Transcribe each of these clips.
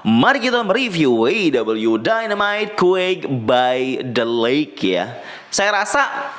Mari kita mereview AEW Dynamite Quake by The Lake ya. Saya rasa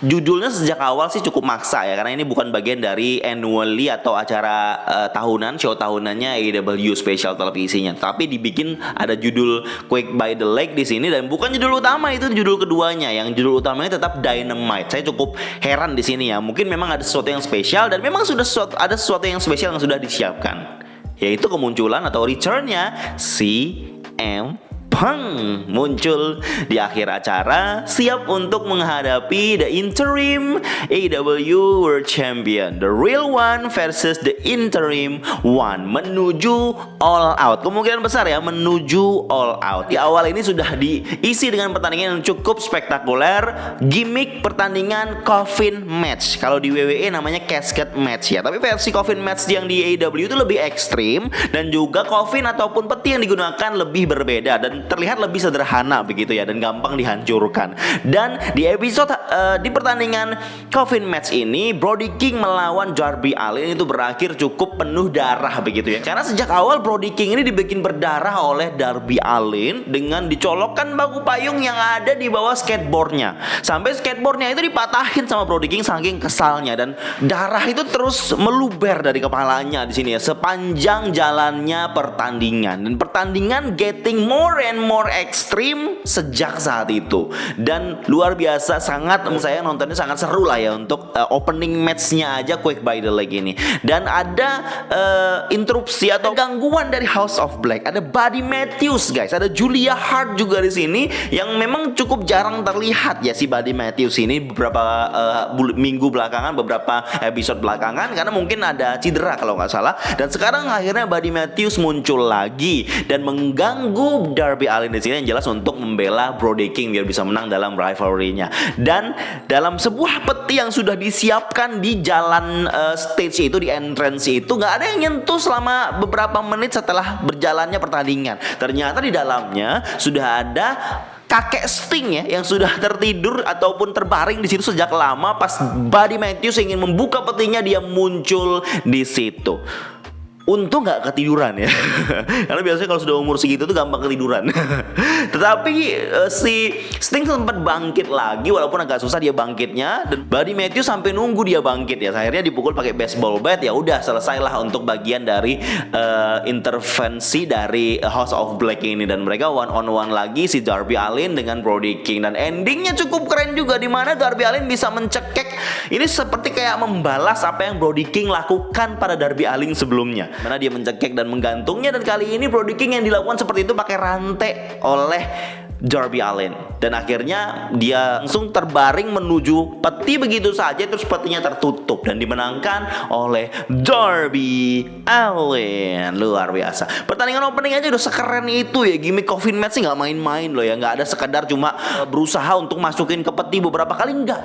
judulnya sejak awal sih cukup maksa ya, karena ini bukan bagian dari annually atau acara tahunan, show tahunannya AEW special televisinya. Tapi dibikin ada judul Quake by The Lake di sini, dan bukan judul utama, itu judul keduanya. Yang judul utamanya tetap Dynamite. Saya cukup heran di sini ya. Mungkin memang ada sesuatu yang spesial, dan memang sudah ada sesuatu yang spesial yang sudah disiapkan, yaitu kemunculan atau returnnya CM Punk muncul di akhir acara, siap untuk menghadapi the interim AEW World Champion, the real one versus the interim one, menuju all out. Kemungkinan besar ya menuju all out. Di awal ini sudah diisi dengan pertandingan yang cukup spektakuler, gimmick pertandingan coffin match. Kalau di WWE namanya casket match ya, tapi versi coffin match yang di AEW itu lebih ekstrim, dan juga coffin ataupun peti yang digunakan lebih berbeda dan terlihat lebih sederhana begitu ya, dan gampang dihancurkan. Dan di episode di pertandingan coffin match ini, Brody King melawan Darby Allin itu berakhir cukup penuh darah begitu ya, karena sejak awal Brody King ini dibikin berdarah oleh Darby Allin dengan dicolokkan baku payung yang ada di bawah skateboardnya, sampai skateboardnya itu dipatahin sama Brody King saking kesalnya, dan darah itu terus meluber dari kepalanya di sini ya sepanjang jalannya pertandingan. Dan pertandingan getting more and more ekstrim sejak saat itu, dan luar biasa. Saya nontonnya sangat seru lah ya untuk opening matchnya aja Quake by The Lake ini. Dan ada interupsi atau gangguan dari House of Black. Ada Buddy Matthews guys, ada Julia Hart juga di sini yang memang cukup jarang terlihat ya si Buddy Matthews ini beberapa minggu belakangan, beberapa episode belakangan, karena mungkin ada cedera kalau nggak salah. Dan sekarang akhirnya Buddy Matthews muncul lagi dan mengganggu Darby Allin di sini, yang jelas untuk membela Brody King biar bisa menang dalam rivalry-nya. Dan dalam sebuah peti yang sudah disiapkan di jalan stage itu, di entrance itu, nggak ada yang nyentuh selama beberapa menit setelah berjalannya pertandingan. Ternyata di dalamnya sudah ada kakek Sting ya, yang sudah tertidur ataupun terbaring di situ sejak lama. Pas Buddy Matthews ingin membuka petinya, dia muncul di situ. Untung gak ketiduran ya karena biasanya kalau sudah umur segitu tuh gampang ketiduran. Tetapi si Sting sempat bangkit lagi, walaupun agak susah dia bangkitnya, dan Buddy Matthews sampai nunggu dia bangkit ya. Akhirnya dipukul pakai baseball bat, ya udah selesailah untuk bagian dari intervensi dari House of Black ini, dan mereka one on one lagi si Darby Allin dengan Brody King. Dan endingnya cukup keren juga, di mana Darby Allin bisa mencekek. Ini seperti kayak membalas apa yang Brody King lakukan pada Darby Allin sebelumnya, mana dia mencekek dan menggantungnya. Dan kali ini Brody King yang dilakukan seperti itu pakai rantai oleh Darby Allin, dan akhirnya dia langsung terbaring menuju peti begitu saja, terus petinya tertutup dan dimenangkan oleh Darby Allin. Luar biasa. Pertandingan opening aja udah sekeren itu ya. Gimmick coffin match sih nggak main-main loh ya, nggak ada sekedar cuma berusaha untuk masukin ke peti beberapa kali, enggak.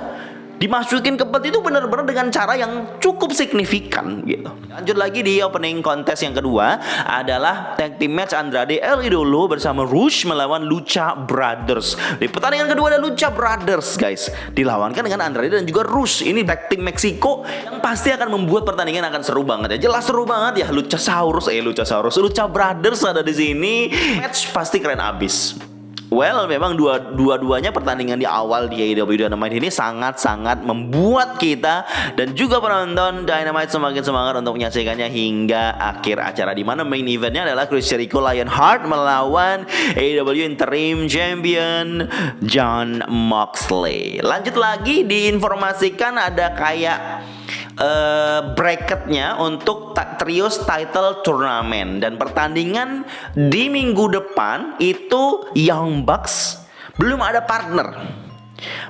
Dimasukin ke peti itu benar-benar dengan cara yang cukup signifikan gitu. Lanjut lagi di opening contest yang kedua adalah tag team match Andrade El Idolo bersama Rush melawan Lucha Brothers. Di pertandingan kedua ada Lucha Brothers guys, dilawankan dengan Andrade dan juga Rush. Ini tag team Meksiko yang pasti akan membuat pertandingan akan seru banget ya. Jelas seru banget ya. Lucha Brothers ada di sini. Match pasti keren abis. Well, memang dua-duanya pertandingan di awal di AEW Dynamite ini sangat-sangat membuat kita dan juga penonton Dynamite semakin semangat untuk menyaksikannya hingga akhir acara, di mana main eventnya adalah Chris Jericho Lionheart melawan AEW Interim Champion Jon Moxley. Lanjut lagi diinformasikan ada kayak bracketnya untuk trios title tournament, dan pertandingan di minggu depan itu Young Bucks belum ada partner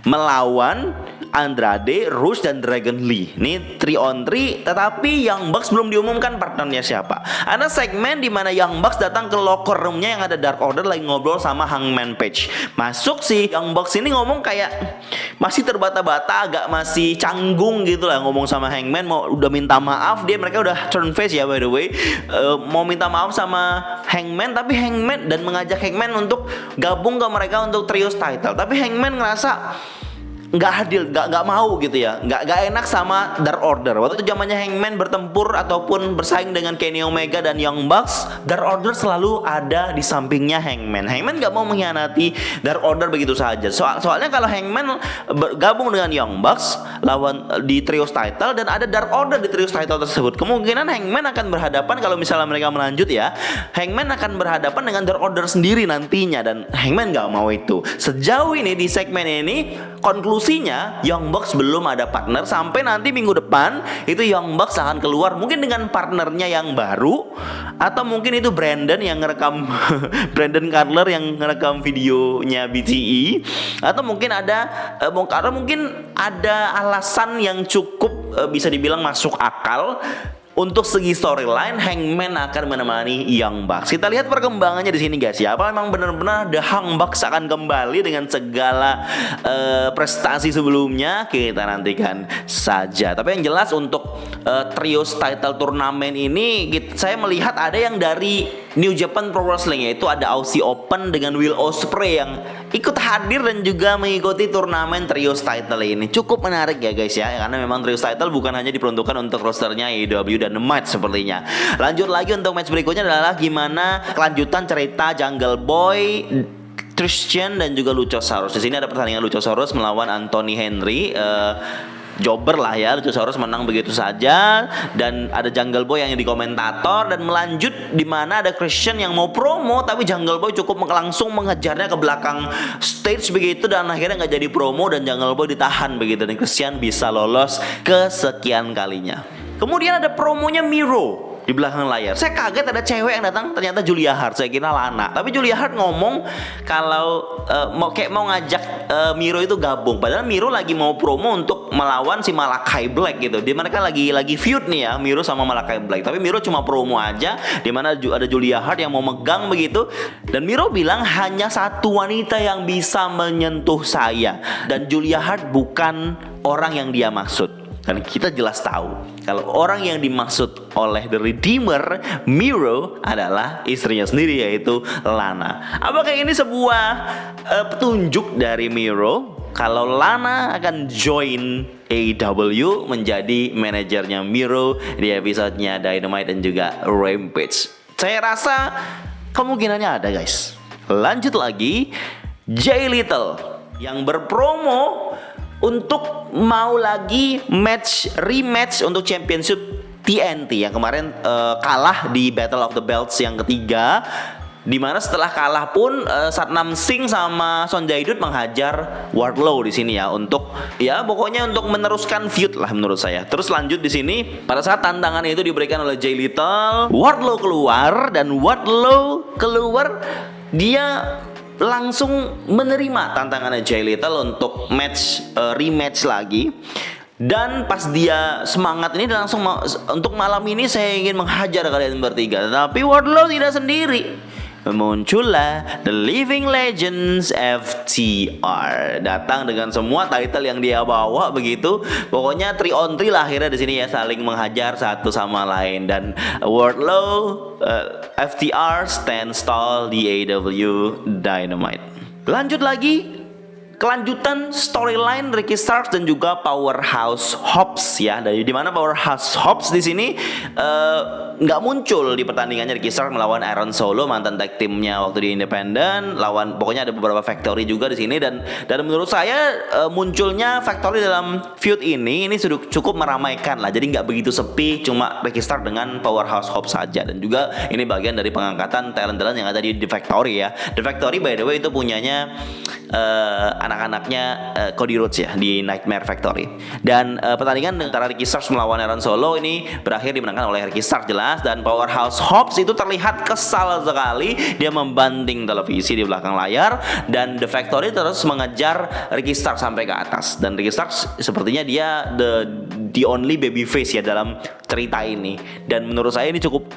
melawan Andrade, Rush, dan Dragon Lee. Ini 3 on 3, tetapi Young Bucks belum diumumkan partnernya siapa. Ada segmen di mana Young Bucks datang ke locker roomnya yang ada Dark Order lagi ngobrol sama Hangman Page. Masuk sih Young Bucks ini ngomong kayak masih terbata-bata, agak masih canggung gitu lah ngomong sama Hangman, mau udah minta maaf. Mereka udah turn face ya by the way, mau minta maaf sama Hangman, tapi Hangman dan mengajak Hangman untuk gabung ke mereka untuk trios title. Tapi Hangman ngerasa nggak adil, nggak mau gitu ya, nggak enak sama Dark Order. Waktu itu zamannya Hangman bertempur ataupun bersaing dengan Kenny Omega dan Young Bucks, Dark Order selalu ada di sampingnya Hangman. Hangman nggak mau mengkhianati Dark Order begitu saja. Soalnya kalau Hangman bergabung dengan Young Bucks lawan di Trios Title dan ada Dark Order di Trios Title tersebut, kemungkinan Hangman akan berhadapan, kalau misalnya mereka melanjut ya, Hangman akan berhadapan dengan Dark Order sendiri nantinya, dan Hangman nggak mau itu. Sejauh ini di segmen ini konklusinya Young Bucks belum ada partner, sampai nanti minggu depan itu Young Bucks akan keluar mungkin dengan partnernya yang baru, atau mungkin itu Brandon yang ngerekam Brandon Cutler yang ngerekam videonya BTE, atau mungkin ada karena mungkin ada alasan yang cukup bisa dibilang masuk akal. Untuk segi storyline, Hangman akan menemani Young Bucks. Kita lihat perkembangannya di sini guys ya. Apa memang benar-benar The Young Bucks akan kembali dengan segala prestasi sebelumnya? Kita nantikan saja. Tapi yang jelas untuk Trios Title Turnamen ini saya melihat ada yang dari New Japan Pro Wrestling, yaitu ada Aussie Open dengan Will Ospreay yang ikut hadir dan juga mengikuti turnamen Trios Title ini. Cukup menarik ya guys ya, karena memang Trios Title bukan hanya diperuntukkan untuk rosternya AEW dan Dynamite sepertinya. Lanjut lagi untuk match berikutnya adalah gimana kelanjutan cerita Jungle Boy, Christian dan juga Luchasaurus. Di sini ada pertandingan Luchasaurus melawan Anthony Henry. Jobber lah ya, Luchasaurus menang begitu saja, dan ada Jungle Boy yang di komentator, dan melanjut di mana ada Christian yang mau promo, tapi Jungle Boy cukup langsung mengejarnya ke belakang stage begitu, dan akhirnya nggak jadi promo dan Jungle Boy ditahan begitu, dan Christian bisa lolos ke sekian kalinya. Kemudian ada promonya Miro di belakang layar. Saya kaget ada cewek yang datang, ternyata Julia Hart. Saya kira Lana. Tapi Julia Hart ngomong kalau mau ngajak Miro itu gabung. Padahal Miro lagi mau promo untuk melawan si Malakai Black gitu. Di mereka lagi feud nih ya, Miro sama Malakai Black. Tapi Miro cuma promo aja, di mana ada Julia Hart yang mau megang begitu. Dan Miro bilang hanya satu wanita yang bisa menyentuh saya, dan Julia Hart bukan orang yang dia maksud. Dan kita jelas tahu kalau orang yang dimaksud oleh The Redeemer, Miro, adalah istrinya sendiri, yaitu Lana. Apakah ini sebuah petunjuk dari Miro kalau Lana akan join AEW menjadi manajernya Miro di episodenya Dynamite dan juga Rampage? Saya rasa kemungkinannya ada guys. Lanjut lagi, Jay Little yang berpromo untuk mau lagi rematch untuk championship TNT yang kemarin kalah di Battle of the Belts yang ketiga, dimana setelah kalah pun Satnam Singh sama Sonjay Dutt menghajar Wardlow di sini ya, untuk ya pokoknya untuk meneruskan feud lah menurut saya. Terus lanjut di sini pada saat tantangan itu diberikan oleh Jay Little, Wardlow keluar, dan Wardlow keluar dia langsung menerima tantangannya Jay Little untuk rematch lagi. Dan pas dia semangat ini, dan langsung untuk malam ini saya ingin menghajar kalian bertiga. Tapi Wardlow tidak sendiri. Muncullah The Living Legends FTR, datang dengan semua title yang dia bawa begitu. Pokoknya 3 on 3 lah akhirnya di sini ya, saling menghajar satu sama lain, dan Wardlow FTR stands tall di AEW Dynamite. Lanjut lagi, kelanjutan storyline Ricky Starks dan juga Powerhouse Hobbs ya. Dari dimana Powerhouse Hobbs di sini nggak muncul di pertandingannya Ricky Starks melawan Aaron Solo, mantan tag timnya waktu di Independent. Pokoknya ada beberapa Factory juga di sini, dan menurut saya munculnya Factory dalam feud ini sudah cukup meramaikan lah. Jadi nggak begitu sepi, cuma Ricky Starks dengan Powerhouse Hobbs saja, dan juga ini bagian dari pengangkatan talent-talent yang ada di The Factory ya. The Factory by the way itu punyanya anak-anaknya Cody Rhodes ya di Nightmare Factory. Dan pertandingan antara Ricky Starks melawan Aaron Solo ini berakhir dimenangkan oleh Ricky Starks jelas, dan Powerhouse Hobbs itu terlihat kesal sekali, dia membanting televisi di belakang layar, dan The Factory terus mengejar Ricky Starks sampai ke atas, dan Ricky Starks sepertinya dia the only baby face ya dalam cerita ini. Dan menurut saya ini cukup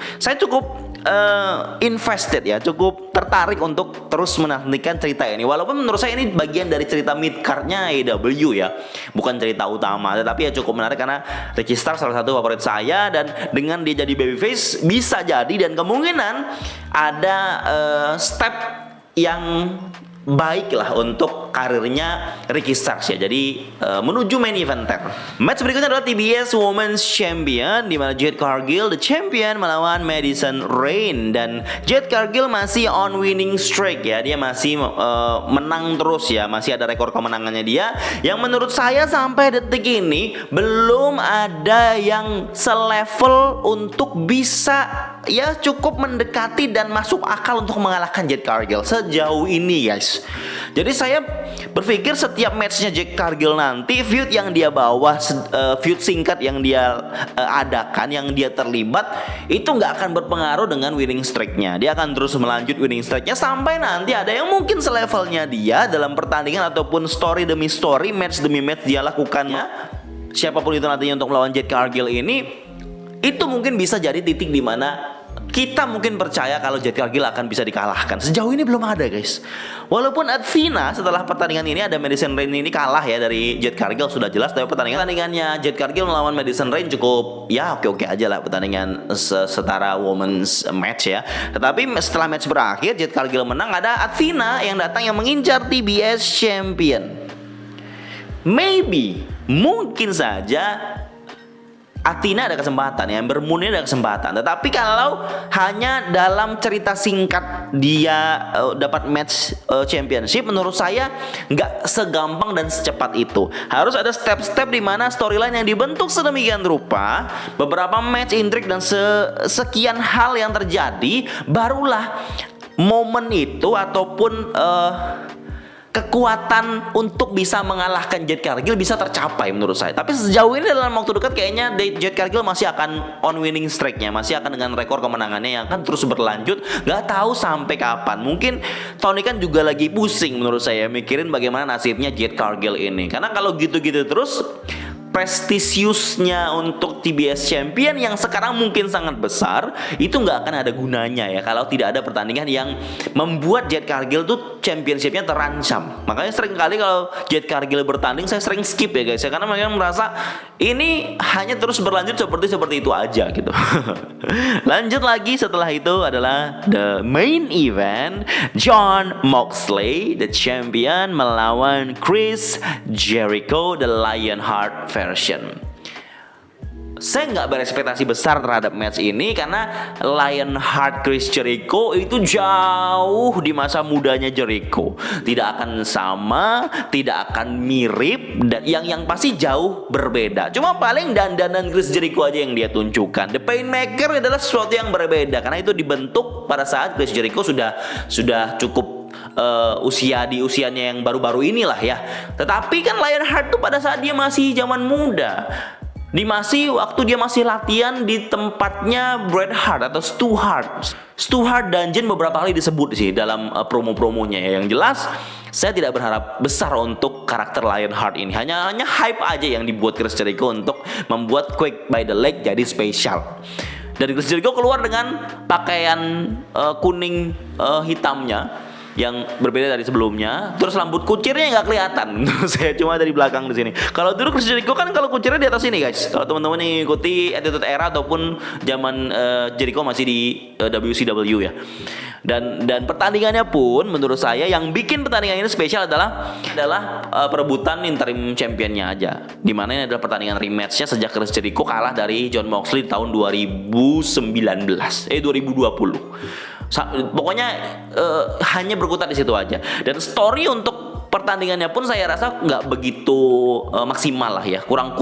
invested ya, cukup tertarik untuk terus menantikan cerita ini. Walaupun menurut saya ini bagian dari cerita mid card-nya AEW ya, bukan cerita utama, tetapi ya cukup menarik karena Ricky Starks salah satu favorit saya, dan dengan dia jadi babyface bisa jadi, dan kemungkinan ada step yang baik lah untuk karirnya Ricky Starks ya. Jadi menuju main eventer. Match berikutnya adalah TBS Women's Champion, di mana Jade Cargill the champion melawan Madison Rayne, dan Jade Cargill masih on winning streak ya. Dia masih menang terus ya. Masih ada rekor kemenangannya dia yang menurut saya sampai detik ini belum ada yang selevel untuk bisa ya cukup mendekati dan masuk akal untuk mengalahkan Jade Cargill sejauh ini guys. Jadi saya berpikir setiap matchnya Jade Cargill nanti, feud yang dia bawa, feud singkat yang dia adakan, yang dia terlibat, itu nggak akan berpengaruh dengan winning streaknya. Dia akan terus melanjut winning streaknya sampai nanti ada yang mungkin selevelnya dia dalam pertandingan ataupun story demi story, match demi match dia lakukannya. Siapapun itu nantinya untuk melawan Jade Cargill ini, itu mungkin bisa jadi titik di mana kita mungkin percaya kalau Jade Cargill akan bisa dikalahkan. Sejauh ini belum ada guys. Walaupun Athena setelah pertandingan ini ada Madison Rayne ini kalah ya dari Jade Cargill sudah jelas. Tapi pertandingannya Jade Cargill melawan Madison Rayne cukup ya oke-oke aja lah, pertandingan setara women's match ya. Tetapi setelah match berakhir Jade Cargill menang, ada Athena yang datang yang mengincar TBS Champion. Maybe, mungkin saja Athena ada kesempatan, ya, Ember Moon ada kesempatan. Tetapi kalau hanya dalam cerita singkat dia dapat match championship, menurut saya nggak segampang dan secepat itu. Harus ada step-step di mana storyline yang dibentuk sedemikian rupa, beberapa match intrik dan sekian hal yang terjadi, barulah momen itu ataupun kekuatan untuk bisa mengalahkan Jade Cargill bisa tercapai menurut saya. Tapi sejauh ini dalam waktu dekat kayaknya Jade Cargill masih akan on winning streak-nya, masih akan dengan rekor kemenangannya yang akan terus berlanjut. Gak tahu sampai kapan. Mungkin Tony kan juga lagi pusing menurut saya mikirin bagaimana nasibnya Jade Cargill ini. Karena kalau gitu-gitu terus, prestisiusnya untuk TBS Champion yang sekarang mungkin sangat besar itu nggak akan ada gunanya ya kalau tidak ada pertandingan yang membuat Jade Cargill tuh championshipnya terancam. Makanya sering kali kalau Jade Cargill bertanding saya sering skip ya guys ya, karena mereka merasa ini hanya terus berlanjut seperti itu aja gitu. Lanjut lagi setelah itu adalah the main event, Jon Moxley the champion melawan Chris Jericho the Lionheart version. Saya nggak berekspektasi besar terhadap match ini karena Lionheart Chris Jericho itu jauh di masa mudanya Jericho. Tidak akan sama, tidak akan mirip, dan yang pasti jauh berbeda. Cuma paling dandanan Chris Jericho aja yang dia tunjukkan. The Painmaker adalah sesuatu yang berbeda karena itu dibentuk pada saat Chris Jericho sudah cukup usianya yang baru-baru inilah ya. Tetapi kan Lionheart tuh pada saat dia masih zaman muda, waktu dia masih latihan di tempatnya Bret Hart atau Stu Hart. Stu Hart Dungeon beberapa kali disebut sih dalam promo-promonya ya. Yang jelas saya tidak berharap besar untuk karakter Lionheart ini. Hanya hype aja yang dibuat Chris Jericho untuk membuat Quake by the Lake jadi spesial. Dan Chris Jericho keluar dengan pakaian kuning hitamnya yang berbeda dari sebelumnya. Terus rambut kucirnya nggak kelihatan. Saya cuma dari belakang di sini. Kalau dulu Chris Jericho kan kalau kucirnya di atas sini guys. Kalau teman-teman yang ikuti Attitude Era ataupun zaman Jericho masih di WCW ya. Dan pertandingannya pun menurut saya yang bikin pertandingan ini spesial adalah perebutan interim championnya aja. Dimana ini adalah pertandingan rematchnya sejak Chris Jericho kalah dari Jon Moxley tahun 2020. Pokoknya hanya berkutat di situ aja. Dan story untuk pertandingannya pun saya rasa nggak begitu maksimal lah ya, kurang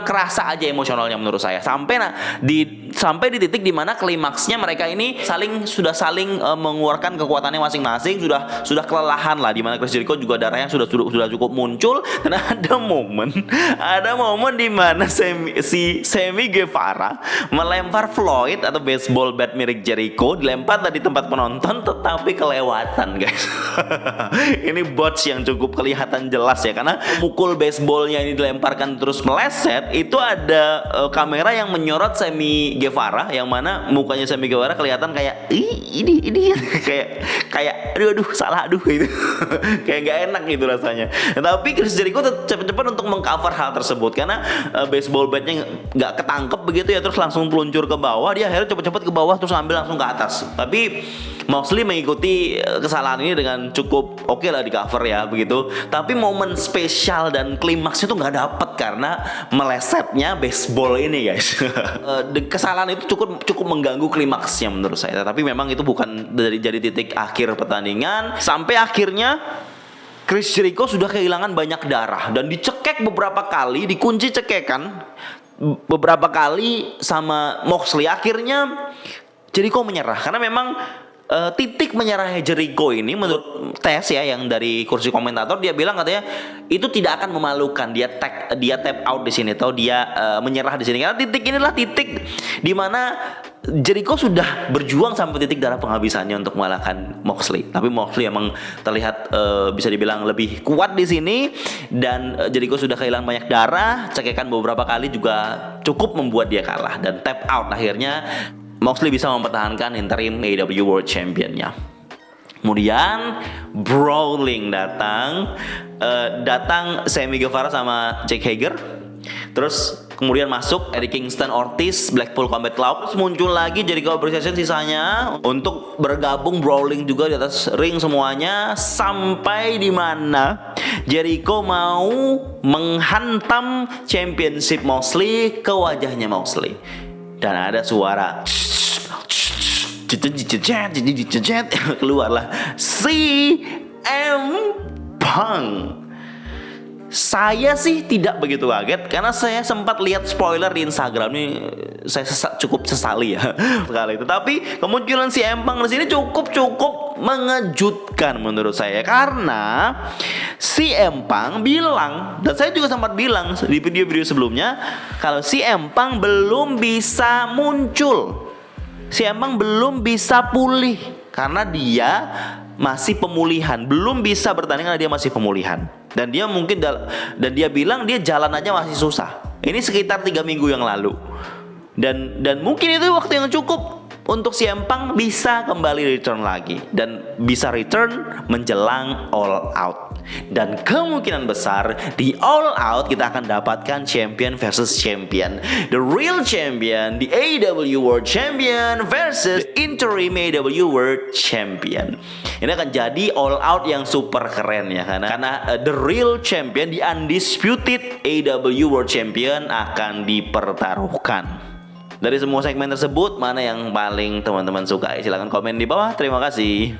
kerasa aja emosionalnya menurut saya sampai di titik dimana klimaksnya mereka ini sudah saling mengeluarkan kekuatannya masing-masing, sudah kelelahan lah, dimana Chris Jericho juga darahnya sudah cukup muncul. Dan ada momen dimana Sammy Guevara melempar Floyd atau baseball bat milik Jericho, dilempar dari tempat penonton tetapi kelewatan guys. Ini botch yang cukup kelihatan jelas ya, karena mukul baseballnya ini dilemparkan terus meleset, itu ada kamera yang menyorot Sammy Guevara, yang mana mukanya Sammy Guevara kelihatan kayak ini kayak aduh salah gitu. Kayak nggak enak gitu rasanya. Tapi Chris Jericho cepat-cepat untuk mengcover hal tersebut karena baseball batnya nggak ketangkep begitu ya, terus langsung peluncur ke bawah. Dia akhirnya cepat-cepat ke bawah terus ambil langsung ke atas. Tapi Moxley mengikuti kesalahan ini dengan cukup oke lah di cover ya begitu. Tapi momen spesial dan klimaksnya tuh nggak dapet karena melesetnya baseball ini guys. Kesalahan itu cukup mengganggu klimaksnya menurut saya. Tapi memang itu bukan jadi titik akhir pertandingan. Sampai akhirnya Chris Jericho sudah kehilangan banyak darah dan dicekek beberapa kali, dikunci cekekan beberapa kali sama Moxley. Akhirnya Jericho menyerah karena memang titik menyerahnya Jericho ini menurut tes ya yang dari kursi komentator, dia bilang katanya itu tidak akan memalukan, dia tap out di sini atau dia menyerah di sini karena titik inilah titik di mana Jericho sudah berjuang sampai titik darah penghabisannya untuk mengalahkan Moxley. Tapi Moxley emang terlihat bisa dibilang lebih kuat di sini dan Jericho sudah kehilangan banyak darah, cekekan beberapa kali juga cukup membuat dia kalah dan tap out. Akhirnya Moxley bisa mempertahankan interim AEW World Champion-nya. Kemudian brawling datang Sammy Guevara sama Jake Hager. Terus kemudian masuk Eddie Kingston, Ortiz, Blackpool Combat Club. Terus muncul lagi Jericho Appreciation sisanya untuk bergabung brawling juga di atas ring semuanya sampai di mana Jericho mau menghantam championship Moxley ke wajahnya Moxley. Dan ada suara keluarlah CM Punk. Saya sih tidak begitu kaget karena saya sempat lihat spoiler di Instagram ini, saya cukup sesali ya sekali. Tetapi kemunculan CM Punk di sini cukup mengejutkan menurut saya karena CM Punk bilang, dan saya juga sempat bilang di video-video sebelumnya, kalau CM Punk belum bisa muncul, CM Punk belum bisa pulih karena dia masih pemulihan, belum bisa bertanding karena dia masih pemulihan. Dan dia mungkin dan dia bilang dia jalan aja masih susah. Ini sekitar 3 minggu yang lalu. Dan mungkin itu waktu yang cukup untuk CM Punk bisa kembali return lagi dan bisa return menjelang All Out. Dan kemungkinan besar di All Out kita akan dapatkan champion versus champion. The real champion, the AEW World Champion versus interim AEW World Champion. Ini akan jadi All Out yang super keren ya karena the real champion, the undisputed AEW World Champion akan dipertaruhkan. Dari semua segmen tersebut, mana yang paling teman-teman sukai? Silahkan komen di bawah. Terima kasih.